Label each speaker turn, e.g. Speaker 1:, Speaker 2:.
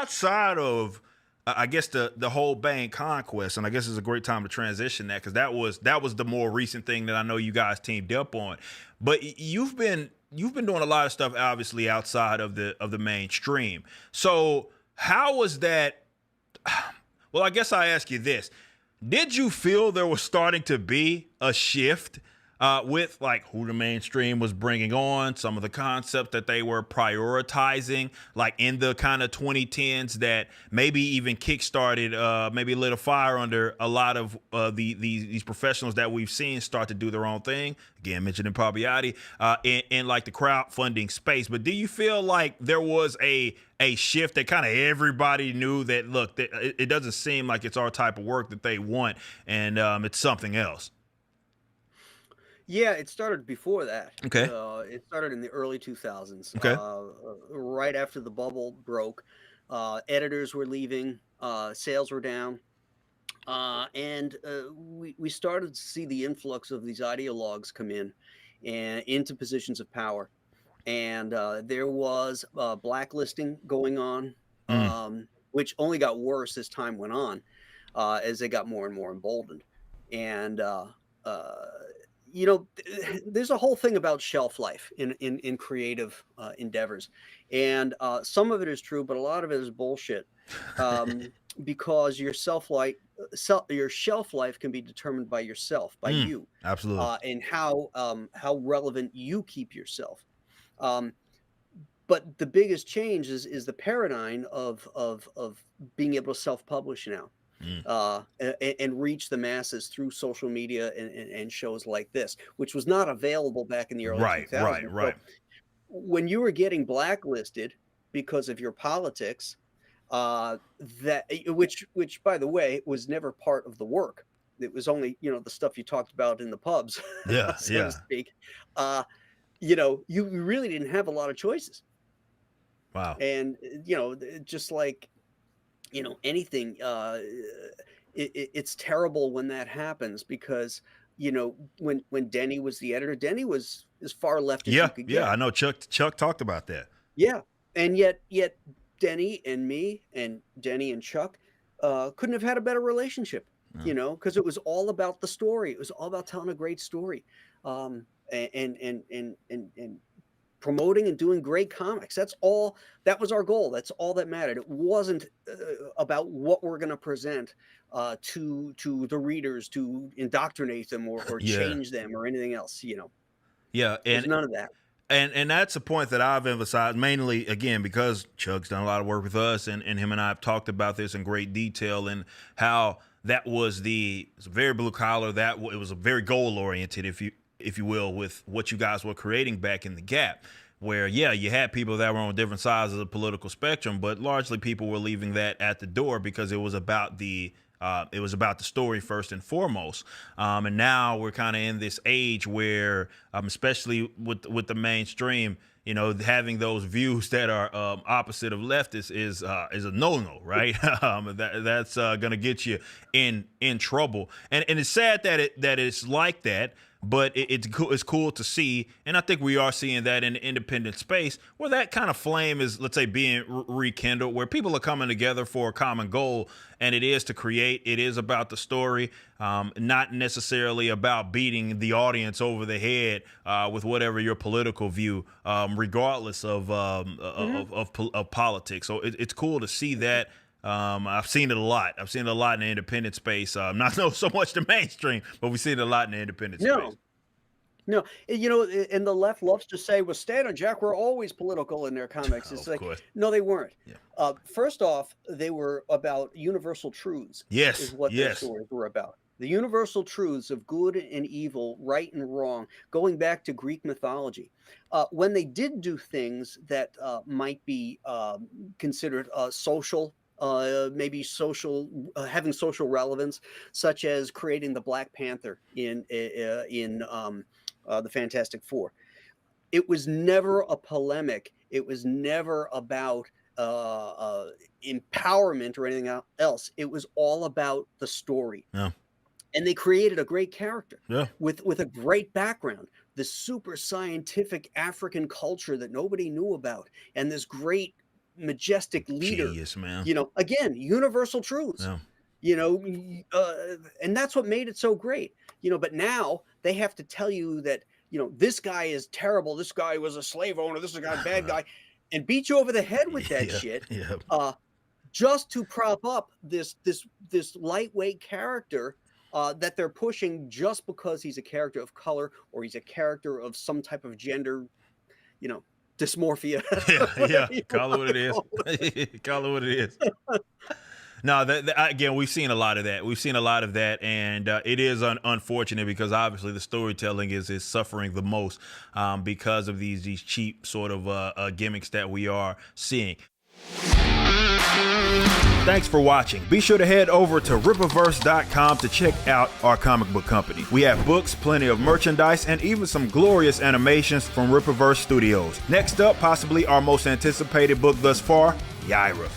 Speaker 1: outside of I guess the whole Bane conquest, and I guess it's a great time to transition that because that was the more recent thing that I know you guys teamed up on. But you've been doing a lot of stuff obviously outside of the mainstream. So how was that? Well, I guess I ask you this: did you feel there was starting to be a shift with like who the mainstream was bringing on, some of the concepts that they were prioritizing, like in the kind of 2010s that maybe even kickstarted, maybe lit a fire under a lot of these professionals that we've seen start to do their own thing? Again, mentioning Pabiati in like the crowdfunding space. But do you feel like there was a shift that kind of everybody knew that look, that it doesn't seem like it's our type of work that they want, and it's something else?
Speaker 2: Yeah, it started before that.
Speaker 1: Okay.
Speaker 2: It started in the early 2000s,
Speaker 1: Okay.
Speaker 2: right after the bubble broke. Editors were leaving, sales were down, and we started to see the influx of these ideologues come in and into positions of power. And there was blacklisting going on,
Speaker 1: Mm.
Speaker 2: which only got worse as time went on, as they got more and more emboldened. And uh, there's a whole thing about shelf life in creative endeavors, and some of it is true, but a lot of it is bullshit. Because your shelf life can be determined by yourself, by
Speaker 1: Mm.
Speaker 2: you,
Speaker 1: Absolutely.
Speaker 2: and how relevant you keep yourself. Um, but the biggest change is the paradigm of being able to self-publish now,
Speaker 1: Mm.
Speaker 2: and reach the masses through social media and shows like this, which was not available back in the early
Speaker 1: Right, right,
Speaker 2: 2000s. So
Speaker 1: right.
Speaker 2: when you were getting blacklisted because of your politics, which by the way was never part of the work. It was only the stuff you talked about in the pubs,
Speaker 1: Yeah,
Speaker 2: so to
Speaker 1: yeah.
Speaker 2: speak. Uh, you really didn't have a lot of choices.
Speaker 1: Wow.
Speaker 2: And, just like, anything, it's terrible when that happens because, when Denny was the editor, Denny was as far left as you
Speaker 1: Yeah,
Speaker 2: could
Speaker 1: yeah.
Speaker 2: get.
Speaker 1: I know Chuck talked about that.
Speaker 2: Yeah. And yet Denny and me and Denny and Chuck, couldn't have had a better relationship,
Speaker 1: Yeah.
Speaker 2: because it was all about the story. It was all about telling a great story. And promoting and doing great comics. That was our goal. That's all that mattered. It wasn't about what we're going to present to the readers to indoctrinate them or
Speaker 1: Yeah.
Speaker 2: change them or anything else.
Speaker 1: Yeah,
Speaker 2: There's
Speaker 1: and
Speaker 2: none of that.
Speaker 1: and that's a point that I've emphasized mainly again because Chuck's done a lot of work with us, and him and I have talked about this in great detail and how that was it's very blue collar, it was a very goal oriented, if you will, with what you guys were creating back in the gap, where yeah, you had people that were on different sides of the political spectrum, but largely people were leaving that at the door because it was about the story first and foremost. And now we're kind of in this age where, especially with the mainstream, having those views that are opposite of leftists is a no-no, right? That's gonna get you in trouble, and it's sad that it's like that. But it's cool to see, and I think we are seeing that in the independent space where that kind of flame is, let's say, being rekindled, where people are coming together for a common goal, and it is to create. It is about the story, not necessarily about beating the audience over the head with whatever your political view, regardless
Speaker 2: Mhm.
Speaker 1: of politics. So it's cool to see that. I've seen it a lot. I've seen it a lot in the independent space. Not so much the mainstream, but we've seen it a lot in the independent space.
Speaker 2: No, no, and the left loves to say, "Well, Stan and Jack were always political in their comics." It's
Speaker 1: Of
Speaker 2: like,
Speaker 1: course.
Speaker 2: no, they weren't.
Speaker 1: Yeah.
Speaker 2: First off, they were about universal truths, is
Speaker 1: Yes.
Speaker 2: what their
Speaker 1: Yes.
Speaker 2: stories were about. The universal truths of good and evil, right and wrong, going back to Greek mythology. When they did do things that might be considered social, maybe having social relevance, such as creating the Black Panther in the Fantastic Four. It was never a polemic. It was never about empowerment or anything else. It was all about the story.
Speaker 1: Yeah.
Speaker 2: And they created a great character
Speaker 1: Yeah.
Speaker 2: with a great background, this super scientific African culture that nobody knew about, and this great majestic leader.
Speaker 1: Genius, man.
Speaker 2: Again, universal truths.
Speaker 1: Yeah.
Speaker 2: And that's what made it so great. But now they have to tell you that this guy is terrible. This guy was a slave owner. This is a bad guy, and beat you over the head with that shit.
Speaker 1: Yeah.
Speaker 2: Just to prop up this lightweight character that they're pushing just because he's a character of color or he's a character of some type of gender, dysmorphia.
Speaker 1: Yeah. Call it what it is. Call it what it is. No, again, we've seen a lot of that. And it is unfortunate because obviously the storytelling is suffering the most because of these cheap sort of gimmicks that we are seeing. Thanks for watching. Be sure to head over to Rippaverse.com to check out our comic book company. We have books, plenty of merchandise, and even some glorious animations from Rippaverse Studios. Next up, possibly our most anticipated book thus far, Yaira.